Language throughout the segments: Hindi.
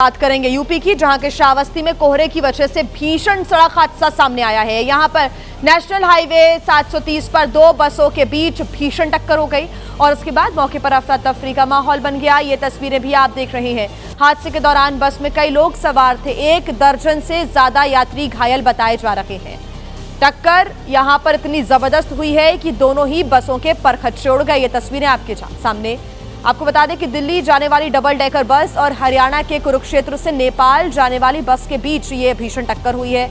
बात करेंगे यूपी की, जहां के श्रावस्ती में कोहरे की वजह से भीषण सड़क हादसा सामने आया है। यहां पर नेशनल हाईवे 730 पर दो बसों के बीच भीषण टक्कर हो गई और उसके बाद मौके पर अफरा तफरी का माहौल बन गया। ये तस्वीरें भी आप देख रहे हैं। हादसे के दौरान बस में कई लोग सवार थे, 1 दर्जन से ज्यादा यात्री घायल बताए जा रहे हैं। टक्कर यहां पर इतनी जबरदस्त हुई है कि दोनों ही बसों के परखच्चे उड़ गए। ये तस्वीरें आपके सामने। आपको बता दें कि दिल्ली जाने वाली डबल डेकर बस और हरियाणा के कुरुक्षेत्र से नेपाल जाने वाली बस के बीच ये भीषण टक्कर हुई है।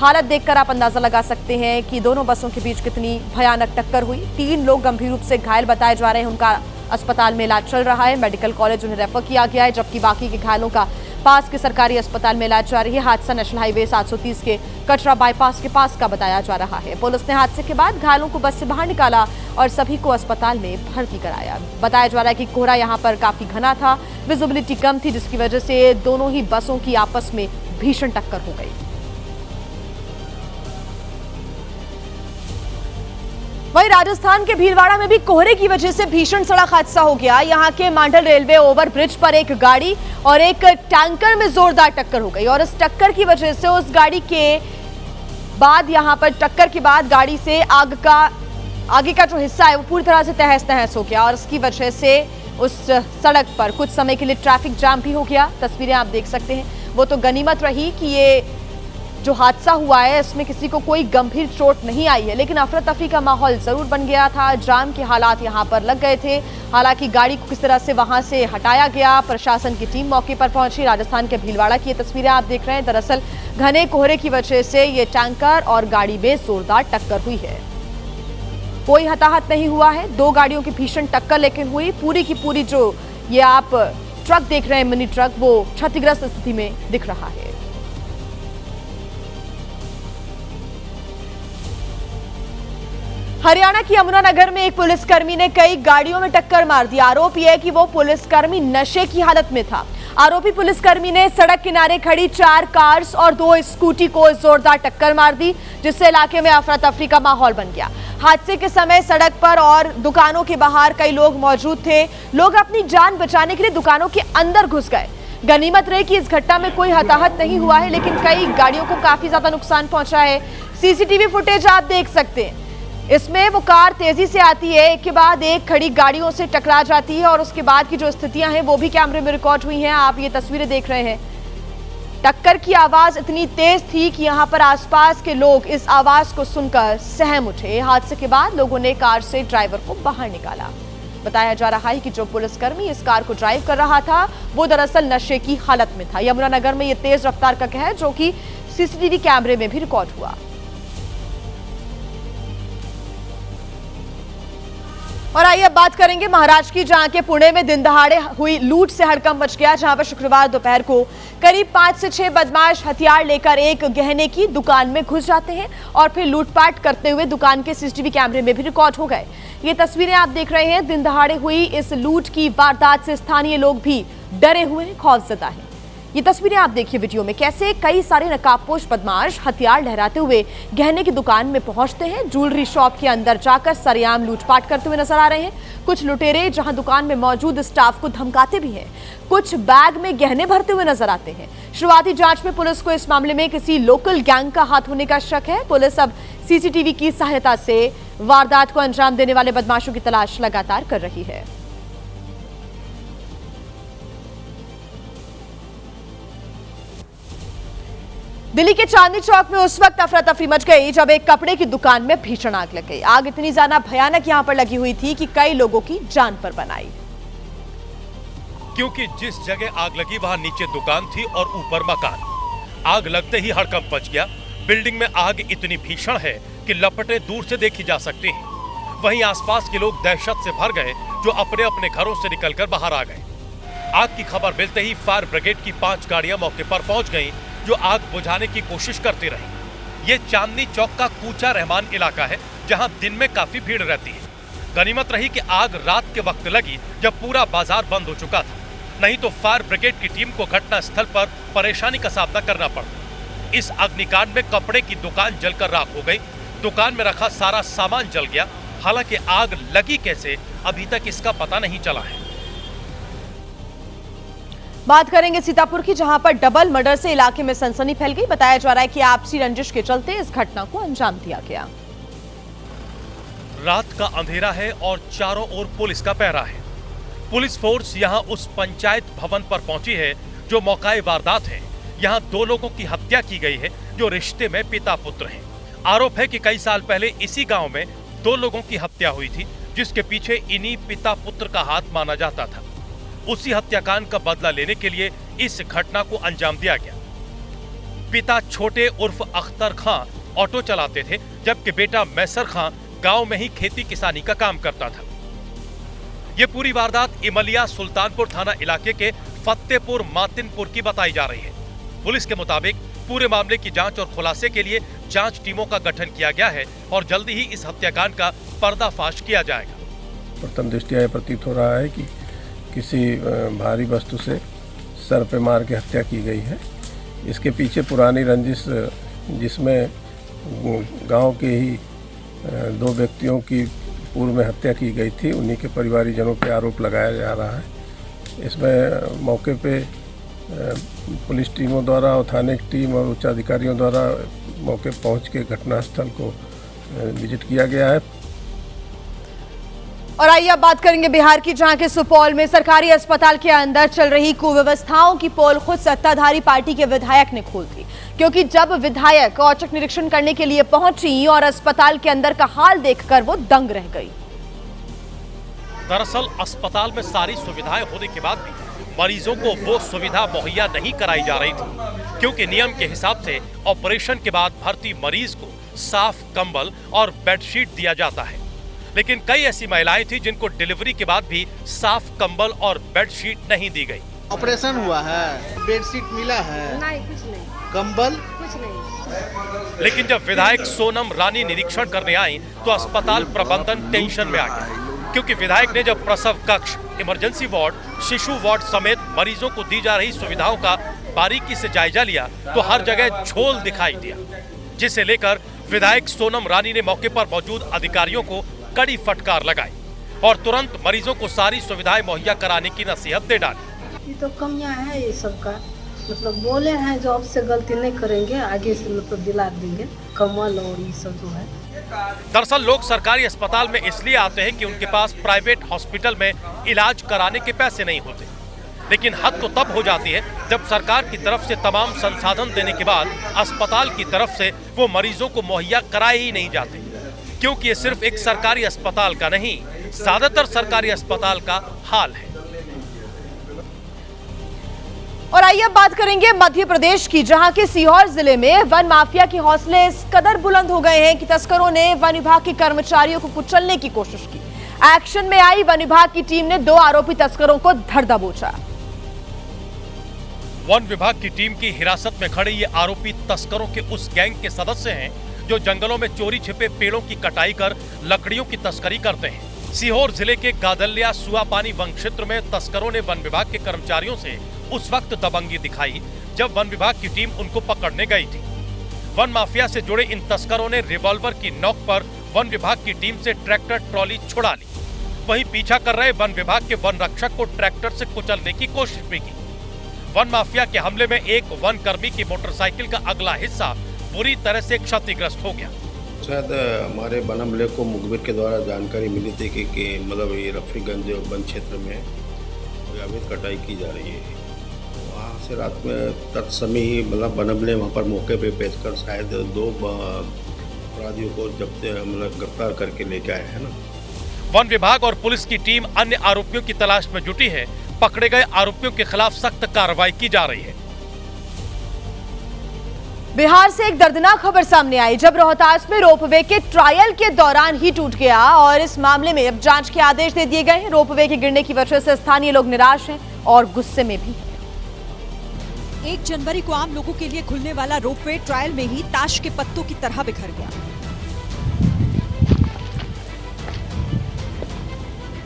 हालत देखकर आप अंदाजा लगा सकते हैं कि दोनों बसों के बीच कितनी भयानक टक्कर हुई। 3 लोग गंभीर रूप से घायल बताए जा रहे हैं, उनका अस्पताल में इलाज चल रहा है। मेडिकल कॉलेज उन्हें रेफर किया गया है, जबकि बाकी के घायलों का पास के सरकारी अस्पताल में इलाज जारी है। हादसा नेशनल हाईवे 730 के कटरा बाईपास के पास का बताया जा रहा है। पुलिस ने हादसे के बाद घायलों को बस से बाहर निकाला और सभी को अस्पताल में भर्ती कराया। बताया जा रहा है कि कोहरा यहां पर काफी घना था, विजिबिलिटी कम थी, जिसकी वजह से दोनों ही बसों की आपस में भीषण टक्कर हो गई। वहीं राजस्थान के भीलवाड़ा में भी कोहरे की वजह से भीषण सड़क हादसा हो गया। यहां के मांडल रेलवे ओवरब्रिज पर एक गाड़ी और एक टैंकर में जोरदार टक्कर हो गई और इस टक्कर की वजह से उस गाड़ी के बाद यहां पर टक्कर के बाद गाड़ी से आगे का जो हिस्सा है वो पूरी तरह से तहस नहस हो गया और इसकी वजह से उस सड़क पर कुछ समय के लिए ट्रैफिक जाम भी हो गया। तस्वीरें आप देख सकते हैं। वो तो गनीमत रही कि ये जो हादसा हुआ है इसमें किसी को कोई गंभीर चोट नहीं आई है, लेकिन अफरा तफरी का माहौल जरूर बन गया था। जाम के हालात यहां पर लग गए थे। हालांकि गाड़ी को किस तरह से वहां से हटाया गया, प्रशासन की टीम मौके पर पहुंची। राजस्थान के भीलवाड़ा की ये तस्वीरें आप देख रहे हैं। दरअसल घने कोहरे की वजह से ये टैंकर और गाड़ी में जोरदार टक्कर हुई है। कोई हताहत नहीं हुआ है। 2 गाड़ियों की भीषण टक्कर लेकिन हुई। पूरी की पूरी जो ये आप ट्रक देख रहे हैं, मिनी ट्रक, वो क्षतिग्रस्त स्थिति में दिख रहा है। हरियाणा की यमुनानगर में एक पुलिसकर्मी ने कई गाड़ियों में टक्कर मार दी। आरोप यह है कि वो पुलिसकर्मी नशे की हालत में था। आरोपी पुलिसकर्मी ने सड़क किनारे खड़ी 4 कार्स और 2 स्कूटी को जोरदार टक्कर मार दी, जिससे इलाके में अफरा तफरी का माहौल बन गया। हादसे के समय सड़क पर और दुकानों के बाहर कई लोग मौजूद थे। लोग अपनी जान बचाने के लिए दुकानों के अंदर घुस गए। गनीमत रही कि इस घटना में कोई हताहत नहीं हुआ है, लेकिन कई गाड़ियों को काफी ज्यादा नुकसान पहुंचा है। सीसीटीवी फुटेज आप देख सकते हैं। इसमें वो कार तेजी से आती है, एक के बाद एक खड़ी गाड़ियों से टकरा जाती है और उसके बाद की जो स्थितियां हैं वो भी कैमरे में रिकॉर्ड हुई हैं। आप ये तस्वीरें देख रहे हैं। टक्कर की आवाज इतनी तेज थी कि यहां पर आसपास के लोग इस आवाज को सुनकर सहम उठे। हादसे के बाद लोगों ने कार से ड्राइवर को बाहर निकाला। बताया जा रहा है कि जो पुलिसकर्मी इस कार को ड्राइव कर रहा था वो दरअसल नशे की हालत में था। यमुनानगर में ये तेज रफ्तार का कहर जो कि सीसीटीवी कैमरे में भी रिकॉर्ड हुआ। और आइए अब बात करेंगे महाराष्ट्र की, जहां के पुणे में दिन दहाड़े हुई लूट से हड़कंप मच गया। जहां पर शुक्रवार दोपहर को करीब 5 से 6 बदमाश हथियार लेकर एक गहने की दुकान में घुस जाते हैं और फिर लूटपाट करते हुए दुकान के सीसीटीवी कैमरे में भी रिकॉर्ड हो गए। ये तस्वीरें आप देख रहे हैं। दिन दहाड़े हुई इस लूट की वारदात से स्थानीय लोग भी डरे हुए हैं, खौफजदा हैं। ये तस्वीरें आप देखिए वीडियो में, कैसे कई सारे नकाबपोश बदमाश हथियार लहराते हुए गहने की दुकान में पहुंचते हैं। ज्वेलरी शॉप के अंदर जाकर सरेआम लूटपाट करते हुए नजर आ रहे हैं। कुछ लुटेरे जहां दुकान में मौजूद स्टाफ को धमकाते भी हैं, कुछ बैग में गहने भरते हुए नजर आते हैं। शुरुआती जांच में पुलिस को इस मामले में किसी लोकल गैंग का हाथ होने का शक है। पुलिस अब सीसीटीवी की सहायता से वारदात को अंजाम देने वाले बदमाशों की तलाश लगातार कर रही है। दिल्ली के चांदनी चौक में उस वक्त अफरा तफरी मच गई जब एक कपड़े की दुकान में भीषण आग लग गई। आग इतनी ज्यादा भयानक यहां पर लगी हुई थी कि कई लोगों की जान पर बन आई। क्योंकि जिस जगह आग लगी वहां नीचे दुकान थी और ऊपर मकान। आग लगते ही हड़कंप मच गया। बिल्डिंग में आग इतनी भीषण है कि लपटें दूर से देखी जा सकती हैं। वहीं आसपास के लोग दहशत से भर गए, जो अपने अपने घरों से निकलकर बाहर आ गए। आग की खबर मिलते ही फायर ब्रिगेड की 5 गाड़ियां मौके पर पहुंच गईं, जो आग बुझाने की कोशिश करती रही। ये चांदनी चौक का कूचा रहमान इलाका है, जहां दिन में काफी भीड़ रहती है। गनीमत रही कि आग रात के वक्त लगी जब पूरा बाजार बंद हो चुका था, नहीं तो फायर ब्रिगेड की टीम को घटना स्थल पर परेशानी का सामना करना पड़ा। इस अग्निकांड में कपड़े की दुकान जलकर राख हो गई। दुकान में रखा सारा सामान जल गया। हालांकि आग लगी कैसे, अभी तक इसका पता नहीं चला है। बात करेंगे सीतापुर की, जहां पर डबल मर्डर से इलाके में सनसनी फैल गई। बताया जा रहा है कि आपसी रंजिश के चलते इस घटना को अंजाम दिया गया। रात का अंधेरा है और चारों ओर पुलिस का पहरा है। पुलिस फोर्स यहां उस पंचायत भवन पर पहुंची है जो मौकाए वारदात है। यहां 2 लोगों की हत्या की गई है जो रिश्ते में पिता पुत्र हैं। आरोप है कि कई साल पहले इसी गांव में 2 लोगों की हत्या हुई थी, जिसके पीछे इन्हीं पिता पुत्र का हाथ माना जाता था। उसी हत्याकांड का बदला लेने के लिए इस घटना को अंजाम दिया गया। पिता छोटे उर्फ अख्तर खां ऑटो चलाते थे, जबकि बेटा मैसर खां गांव में ही खेती किसानी का काम करता था। ये पूरी वारदात इमलिया सुल्तानपुर थाना इलाके के फतेहपुर मातिनपुर की बताई जा रही है। पुलिस के मुताबिक पूरे मामले की जांच और खुलासे के लिए जांच टीमों का गठन किया गया है और जल्दी ही इस हत्याकांड का पर्दाफाश किया जाएगा। प्रथम दृष्टया यह प्रतीत हो रहा है कि किसी भारी वस्तु से सर पे मार के हत्या की गई है। इसके पीछे पुरानी रंजिश, जिसमें गांव के ही 2 व्यक्तियों की पूर्व में हत्या की गई थी, उन्हीं के परिवारीजनों पे आरोप लगाया जा रहा है। इसमें मौके पे पुलिस टीमों द्वारा और थाने की टीम और उच्च अधिकारियों द्वारा मौके पहुंच के घटनास्थल को विजिट किया गया है। और आइए अब बात करेंगे बिहार की, जहां के सुपौल में सरकारी अस्पताल के अंदर चल रही कुव्यवस्थाओं की पोल खुद सत्ताधारी पार्टी के विधायक ने खोल दी, क्योंकि जब विधायक औचक निरीक्षण करने के लिए पहुंची और अस्पताल के अंदर का हाल देखकर वो दंग रह गई। दरअसल अस्पताल में सारी सुविधाएं होने के बाद भी मरीजों को वो सुविधा मुहैया नहीं कराई जा रही थी, क्योंकि नियम के हिसाब से ऑपरेशन के बाद भर्ती मरीज को साफ कंबल और बेडशीट दिया जाता है। लेकिन कई ऐसी महिलाएं थी जिनको डिलीवरी के बाद भी साफ कंबल और बेडशीट नहीं दी गई। ऑपरेशन हुआ है, बेडशीट मिला है? नहीं, कुछ नहीं। कंबल? कुछ नहीं। लेकिन जब विधायक सोनम रानी निरीक्षण करने आई तो अस्पताल प्रबंधन टेंशन में आ गया, क्योंकि विधायक ने जब प्रसव कक्ष, इमरजेंसी वार्ड, शिशु वार्ड समेत मरीजों को दी जा रही सुविधाओं का बारीकी से जायजा लिया तो हर जगह झोल दिखाई दिया, जिसे लेकर विधायक सोनम रानी ने मौके पर मौजूद अधिकारियों को कड़ी फटकार लगाई और तुरंत मरीजों को सारी सुविधाएं मुहैया कराने की नसीहत दे डाली। ये तो कमियां है ये सब का, मतलब बोले हैं जो अब से गलती नहीं करेंगे, आगे से मतलब दिला देंगे कमल और ये सब जो है। दरअसल लोग सरकारी अस्पताल में इसलिए आते हैं कि उनके पास प्राइवेट हॉस्पिटल में इलाज कराने के पैसे नहीं होते, लेकिन हद तो तब हो जाती है जब सरकार की तरफ से तमाम संसाधन देने के बाद अस्पताल की तरफ से वो मरीजों को मुहैया कराए ही नहीं जाते, क्योंकि ये सिर्फ एक सरकारी अस्पताल का नहीं, ज्यादातर सरकारी अस्पताल का हाल है। और आइए अब बात करेंगे मध्य प्रदेश की, जहां के सीहोर जिले में वन माफिया के हौसले इस कदर बुलंद हो गए हैं कि तस्करों ने वन विभाग के कर्मचारियों को कुचलने की कोशिश की। एक्शन में आई वन विभाग की टीम ने 2 आरोपी तस्करों को धर दबोचा। वन विभाग की टीम की हिरासत में खड़े ये आरोपी तस्करों के उस गैंग के सदस्य हैं जो जंगलों में चोरी छिपे पेड़ों की कटाई कर लकड़ियों की तस्करी करते हैं। सीहोर जिले के गादलिया सुआपानी वन क्षेत्र में तस्करों ने वन विभाग के कर्मचारियों से उस वक्त दबंगी दिखाई जब वन विभाग की टीम उनको पकड़ने गई थी। वन माफिया से जुड़े इन तस्करों ने रिवॉल्वर की नोक पर वन विभाग की टीम से ट्रैक्टर ट्रॉली छुड़ा ली। वहीं पीछा कर रहे वन विभाग के वन रक्षक को ट्रैक्टर से कुचलने की कोशिश भी की। वन माफिया के हमले में एक वन कर्मी की मोटरसाइकिल का अगला हिस्सा बुरी तरह से क्षतिग्रस्त हो गया। शायद हमारे वन अमले को मुखबिर के द्वारा जानकारी मिली थी कि मतलब ये रफीगंज वन क्षेत्र में अवैध कटाई की जा रही है। वहाँ से रात में तत्समय ही मतलब वन अमले वहाँ पर मौके पे पहुंचकर शायद 2 अपराधियों को मतलब गिरफ्तार करके लेके आए हैं ना। वन विभाग और पुलिस की टीम अन्य आरोपियों की तलाश में जुटी है। पकड़े गए आरोपियों के खिलाफ सख्त कार्रवाई की जा रही है। बिहार से एक दर्दनाक खबर सामने आई जब रोहतास में रोपवे के ट्रायल के दौरान ही टूट गया और इस मामले में अब जांच के आदेश दे दिए गए हैं। रोपवे के गिरने की वजह से स्थानीय लोग निराश हैं और गुस्से में भी हैं। 1 जनवरी को आम लोगों के लिए खुलने वाला रोपवे ट्रायल में ही ताश के पत्तों की तरह बिखर गया।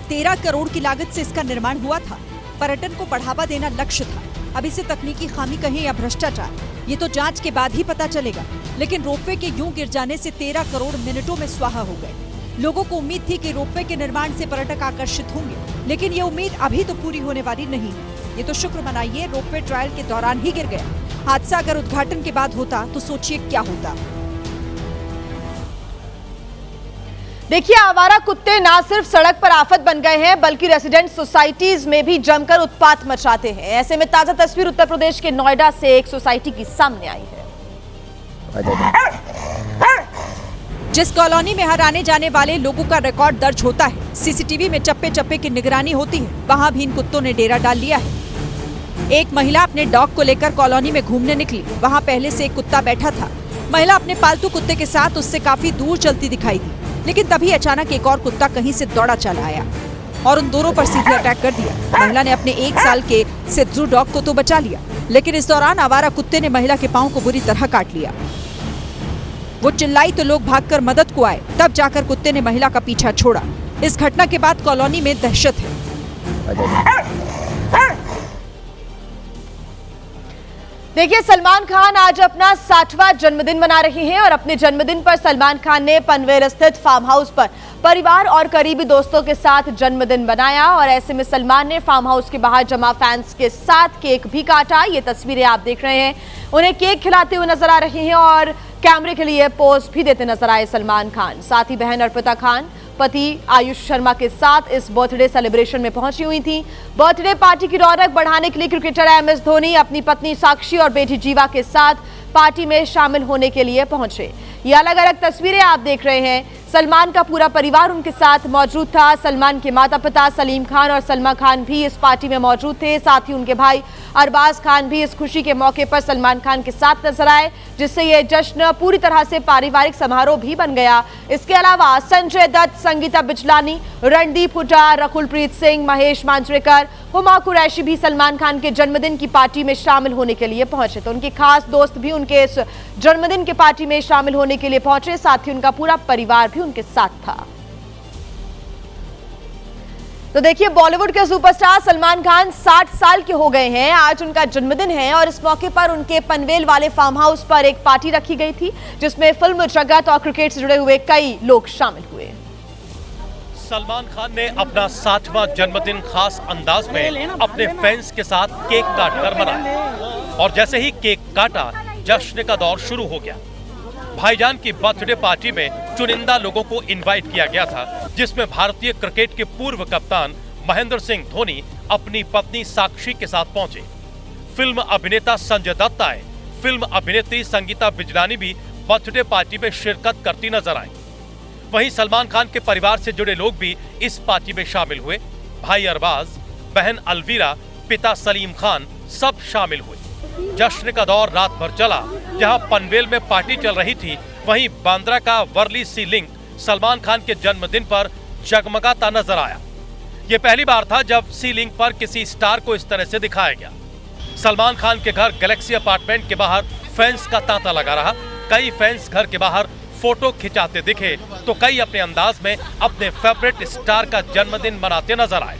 13 करोड़ की लागत से इसका निर्माण हुआ था। पर्यटन को बढ़ावा देना लक्ष्य था। अब इसे तकनीकी खामी कहें या भ्रष्टाचार, ये तो जांच के बाद ही पता चलेगा। लेकिन रोपवे के यूं गिर जाने से 13 करोड़ मिनटों में स्वाहा हो गए। लोगों को उम्मीद थी कि रोपवे के निर्माण से पर्यटक आकर्षित होंगे, लेकिन ये उम्मीद अभी तो पूरी होने वाली नहीं है। ये तो शुक्र मनाइए रोपवे ट्रायल के दौरान ही गिर गया। हादसा अगर उद्घाटन के बाद होता तो सोचिए क्या होता। देखिए, आवारा कुत्ते ना सिर्फ सड़क पर आफत बन गए हैं बल्कि रेसिडेंट सोसाइटीज में भी जमकर उत्पात मचाते हैं। ऐसे में ताजा तस्वीर उत्तर प्रदेश के नोएडा से एक सोसाइटी की सामने आई है। जिस कॉलोनी में हर आने जाने वाले लोगों का रिकॉर्ड दर्ज होता है, सीसीटीवी में चप्पे चप्पे की निगरानी होती है, वहां भी इन कुत्तों ने डेरा डाल लिया है। एक महिला अपने डॉग को लेकर कॉलोनी में घूमने निकली। वहां पहले से एक कुत्ता बैठा था। महिला अपने पालतू कुत्ते के साथ उससे काफी दूर चलती दिखाई दी, लेकिन तभी अचानक एक और कुत्ता कहीं से दौड़ा चला आया और उन दोनों पर सीधे अटैक कर दिया। महिला ने अपने 1 साल के सित्जू डॉग को तो बचा लिया, लेकिन इस दौरान आवारा कुत्ते ने महिला के पांव को बुरी तरह काट लिया। वो चिल्लाई तो लोग भागकर मदद को आए, तब जाकर कुत्ते ने महिला का पीछा छोड़ा। इस घटना के बाद कॉलोनी में दहशत है। देखिए, सलमान खान आज अपना 60वां जन्मदिन मना रहे हैं और अपने जन्मदिन पर सलमान खान ने पनवेल स्थित फार्म हाउस पर परिवार और करीबी दोस्तों के साथ जन्मदिन मनाया और ऐसे में सलमान ने फार्म हाउस के बाहर जमा फैंस के साथ केक भी काटा। ये तस्वीरें आप देख रहे हैं। उन्हें केक खिलाते हुए नजर आ रहे हैं और कैमरे के लिए पोज भी देते नजर आए सलमान खान। साथ ही बहन अर्पिता खान पति आयुष शर्मा के साथ इस बर्थडे सेलिब्रेशन में पहुंची हुई थी। बर्थडे पार्टी की रौनक बढ़ाने के लिए क्रिकेटर MS धोनी अपनी पत्नी साक्षी और बेटी जीवा के साथ पार्टी में शामिल होने के लिए पहुंचे। ये अलग अलग तस्वीरें आप देख रहे हैं। सलमान का पूरा परिवार उनके साथ मौजूद था। सलमान के माता पिता सलीम खान और सलमा खान भी इस पार्टी में मौजूद थे। साथ ही उनके भाई अरबाज खान भी इस खुशी के मौके पर सलमान खान के साथ नजर आए, जिससे ये जश्न पूरी तरह से पारिवारिक समारोह भी बन गया। इसके अलावा संजय दत्त, संगीता बिजलानी, रणदीप हुड्डा, रकुलप्रीत सिंह, महेश मांजरेकर, हुमा कुरैशी भी सलमान खान के जन्मदिन की पार्टी में शामिल होने के लिए पहुंचे। तो उनके खास दोस्त भी उनके इस जन्मदिन के पार्टी में शामिल होने के लिए पहुंचे। साथ ही उनका पूरा परिवार भी उनके साथ था। तो देखिए, बॉलीवुड के सुपरस्टार सलमान खान 60 साल के हो गए हैं। आज उनका जन्मदिन है और इस मौके पर उनके पनवेल वाले फार्म हाउस पर एक पार्टी रखी गई थी, जिसमें फिल्म जगत और क्रिकेट से जुड़े हुए कई लोग शामिल हुए। सलमान खान ने अपना 60वां जन्मदिन खास अंदाज में अपने फैंस के साथ केक काटकर मनाया और जैसे ही केक काटा, जश्न का दौर शुरू हो गया। भाईजान की बर्थडे पार्टी में चुनिंदा लोगों को इनवाइट किया गया था, जिसमें भारतीय क्रिकेट के पूर्व कप्तान महेंद्र सिंह धोनी अपनी पत्नी साक्षी के साथ पहुंचे। फिल्म अभिनेता संजय दत्त आए। फिल्म अभिनेत्री संगीता बिजलानी भी बर्थडे पार्टी में शिरकत करती नजर आई। वहीं सलमान खान के परिवार से जुड़े लोग भी इस पार्टी में शामिल हुए। भाई अरबाज, बहन अलवीरा, पिता सलीम खान सब शामिल हुए। जश्न का दौर रात भर चला। जहां पनवेल में पार्टी चल रही थी, वहीं बांद्रा का वर्ली सी लिंक सलमान खान के जन्मदिन पर जगमगाता नजर आया। ये पहली बार था जब सी लिंक पर किसी स्टार को इस तरह से दिखाया गया। सलमान खान के घर गैलेक्सी अपार्टमेंट के बाहर फैंस का तांता लगा रहा। कई फैंस घर के बाहर फोटो खिंचाते दिखे तो कई अपने अंदाज में अपने फेवरेट स्टार का जन्मदिन मनाते नजर आए।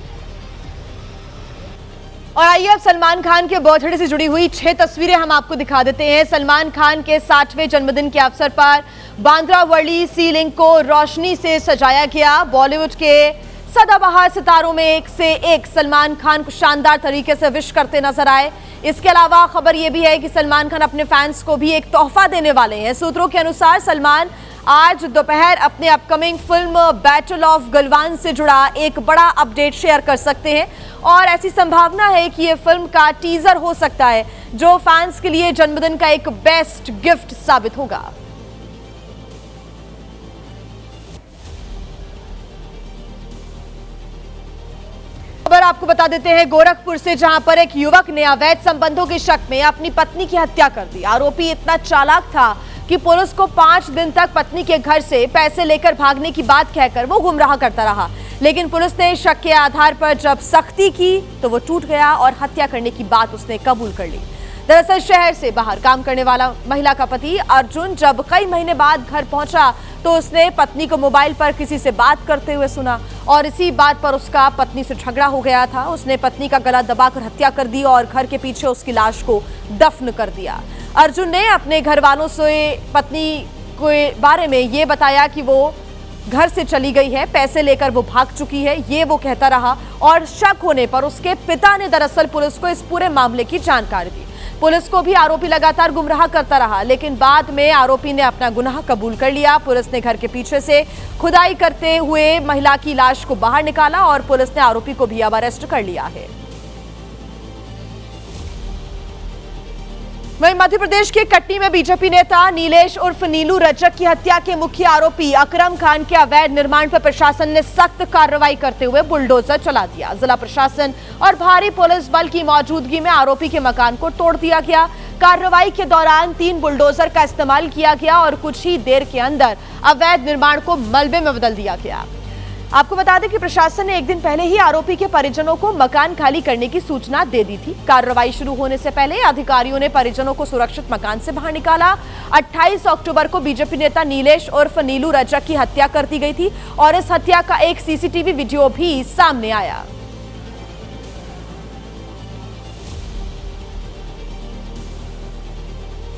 और आइए अब सलमान खान के बर्थडे से जुड़ी हुई 6 तस्वीरें हम आपको दिखा देते हैं। सलमान खान के 60वें जन्मदिन के अवसर पर बांद्रा वर्ली सी लिंक को रोशनी से सजाया गया। बॉलीवुड के सदाबहार सितारों में एक से एक सलमान खान को शानदार तरीके से विश करते नजर आए। इसके अलावा खबर यह भी है कि सलमान खान अपने फैंस को भी एक तोहफा देने वाले हैं। सूत्रों के अनुसार सलमान आज दोपहर अपने upcoming film battle of Galwan से जुड़ा एक बड़ा अपडेट शेयर कर सकते हैं और ऐसी संभावना है कि यह फिल्म का टीजर हो सकता है, जो फैंस के लिए जन्मदिन का एक बेस्ट गिफ्ट साबित होगा। खबर आपको बता देते हैं गोरखपुर से, जहां पर एक युवक ने अवैध संबंधों के शक में अपनी पत्नी की हत्या कर दी। आरोपी इतना चालाक था कि पुलिस को 5 दिन तक पत्नी के घर से पैसे लेकर भागने की बात कहकर वो गुमराह करता रहा, लेकिन पुलिस ने शक के आधार पर जब सख्ती की तो वो टूट गया और हत्या करने की बात उसने कबूल कर ली। दरअसल शहर से बाहर काम करने वाला महिला का पति अर्जुन जब कई महीने बाद घर पहुंचा तो उसने पत्नी को मोबाइल पर किसी से बात करते हुए सुना और इसी बात पर उसका पत्नी से झगड़ा हो गया था। उसने पत्नी का गला दबाकर हत्या कर दी और घर के पीछे उसकी लाश को दफन कर दिया। अर्जुन ने अपने घर वालों से पत्नी के बारे में ये बताया कि वो घर से चली गई है, पैसे लेकर वो भाग चुकी है, ये वो कहता रहा और शक होने पर उसके पिता ने दरअसल पुलिस को इस पूरे मामले की जानकारी दी। पुलिस को भी आरोपी लगातार गुमराह करता रहा, लेकिन बाद में आरोपी ने अपना गुनाह कबूल कर लिया। पुलिस ने घर के पीछे से खुदाई करते हुए महिला की लाश को बाहर निकाला और पुलिस ने आरोपी को भी अब अरेस्ट कर लिया है। वहीं मध्य प्रदेश के कटनी में बीजेपी नेता नीलेश उर्फ नीलू रजक की हत्या के मुख्य आरोपी अकरम खान के अवैध निर्माण पर प्रशासन ने सख्त कार्रवाई करते हुए बुलडोजर चला दिया। जिला प्रशासन और भारी पुलिस बल की मौजूदगी में आरोपी के मकान को तोड़ दिया गया। कार्रवाई के दौरान 3 बुलडोजर का इस्तेमाल किया गया और कुछ ही देर के अंदर अवैध निर्माण को मलबे में बदल दिया गया। आपको बता दें कि प्रशासन ने एक दिन पहले ही आरोपी के परिजनों को मकान खाली करने की सूचना दे दी थी। कार्रवाई शुरू होने से पहले अधिकारियों ने परिजनों को सुरक्षित मकान से बाहर निकाला। 28 अक्टूबर को बीजेपी नेता नीलेश उर्फ नीलू रजक की हत्या कर दी गई थी और इस हत्या का एक सीसीटीवी वीडियो भी सामने आया।